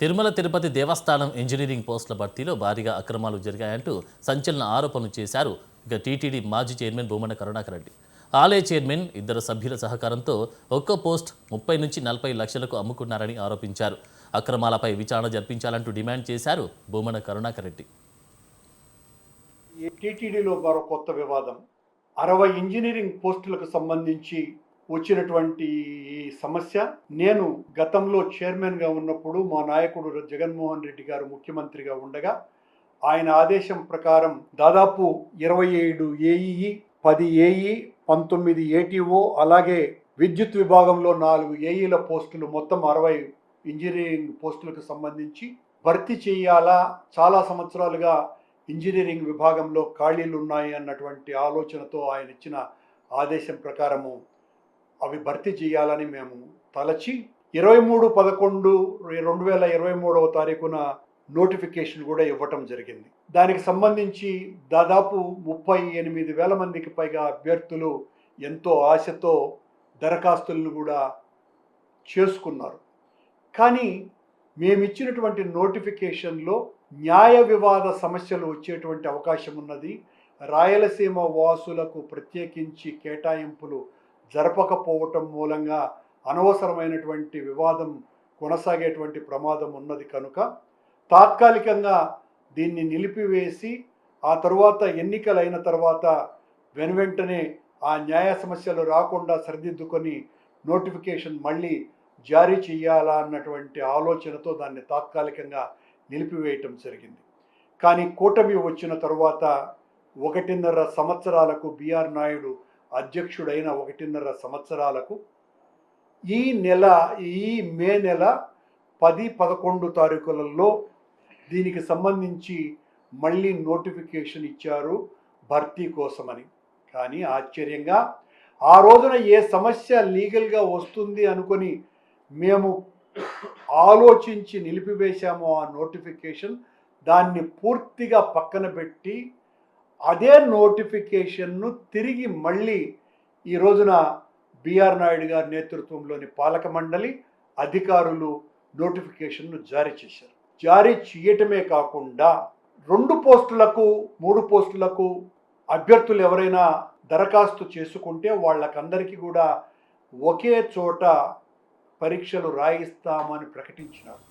తిరుమల తిరుపతి దేవస్థానం engineering పోస్టుల భర్తీలో భారీగా అక్రమాలు జరిగాయంటూ సంచలన ఆరోపణలు చేశారు టీటీడీ మాజీ చైర్మన్ భూమన కరుణాకర్ రెడ్డి. ఆలయ చైర్మన్ ఇద్దరు సభ్యుల సహకారంతో ఒక్కో పోస్ట్ 30 నుంచి 40 లక్షలకు అమ్ముకున్నారని ఆరోపించారు. అక్రమాలపై విచారణ జరిపించాలంటూ డిమాండ్ చేశారు భూమన కరుణాకర్ రెడ్డి. టీటీడీలో మరో కొత్త వివాదం. 60 ఇంజనీరింగ్ పోస్టులకు సంబంధించి వచ్చినటువంటి ఈ సమస్య, నేను గతంలో చైర్మన్గా ఉన్నప్పుడు మా నాయకుడు జగన్మోహన్ రెడ్డి గారు ముఖ్యమంత్రిగా ఉండగా ఆయన ఆదేశం ప్రకారం దాదాపు 27 ఏఈఈ, 10 ఏఈ, 19 ఏటీఓ, అలాగే విద్యుత్ విభాగంలో 4 ఏఈల పోస్టులు, మొత్తం 60 ఇంజనీరింగ్ పోస్టులకు సంబంధించి భర్తీ చేయాలా, చాలా సంవత్సరాలుగా ఇంజనీరింగ్ విభాగంలో ఖాళీలు ఉన్నాయి అన్నటువంటి ఆలోచనతో ఆయన ఇచ్చిన ఆదేశం ప్రకారము అవి భర్తీ చేయాలని మేము తలచి 23/11/2023 నోటిఫికేషన్ కూడా ఇవ్వటం జరిగింది. దానికి సంబంధించి దాదాపు 38,000 మందికి పైగా అభ్యర్థులు ఎంతో ఆశతో దరఖాస్తులను కూడా చేసుకున్నారు. కానీ మేమిచ్చినటువంటి నోటిఫికేషన్లో న్యాయ వివాద సమస్యలు వచ్చేటువంటి అవకాశం ఉన్నది, రాయలసీమ వాసులకు ప్రత్యేకించి కేటాయింపులు జరపకపోవటం మూలంగా అనవసరమైనటువంటి వివాదం కొనసాగేటువంటి ప్రమాదం ఉన్నది కనుక తాత్కాలికంగా దీన్ని నిలిపివేసి ఆ తరువాత ఎన్నికలైన తర్వాత వెనువెంటనే ఆ న్యాయ సమస్యలు రాకుండా సరిదిద్దుకొని నోటిఫికేషన్ మళ్ళీ జారీ చేయాలా అన్నటువంటి ఆలోచనతో దాన్ని తాత్కాలికంగా నిలిపివేయటం జరిగింది. కానీ కూటమి వచ్చిన తరువాత 1.5 సంవత్సరాలకు బిఆర్ నాయుడు అధ్యక్షుడైన 1.5 సంవత్సరాలకు ఈ మే నెల 10, 11 తారీఖులలో దీనికి సంబంధించి మళ్ళీ నోటిఫికేషన్ ఇచ్చారు భర్తీ కోసమని. కానీ ఆశ్చర్యంగా ఆ రోజున ఏ సమస్య లీగల్గా వస్తుంది అనుకొని మేము ఆలోచించి నిలిపివేశామో ఆ నోటిఫికేషన్, దాన్ని పూర్తిగా పక్కన పెట్టి అదే నోటిఫికేషన్ను తిరిగి మళ్ళీ ఈ రోజున బిఆర్ నాయుడు గారి నేతృత్వంలోని పాలక మండలి అధికారులు నోటిఫికేషన్ను జారీ చేశారు. జారీ చేయటమే కాకుండా 2 పోస్టులకు 3 పోస్టులకు అభ్యర్థులు ఎవరైనా దరఖాస్తు చేసుకుంటే వాళ్ళకందరికీ కూడా ఒకే చోట పరీక్షలు రాయిస్తామని ప్రకటించినారు.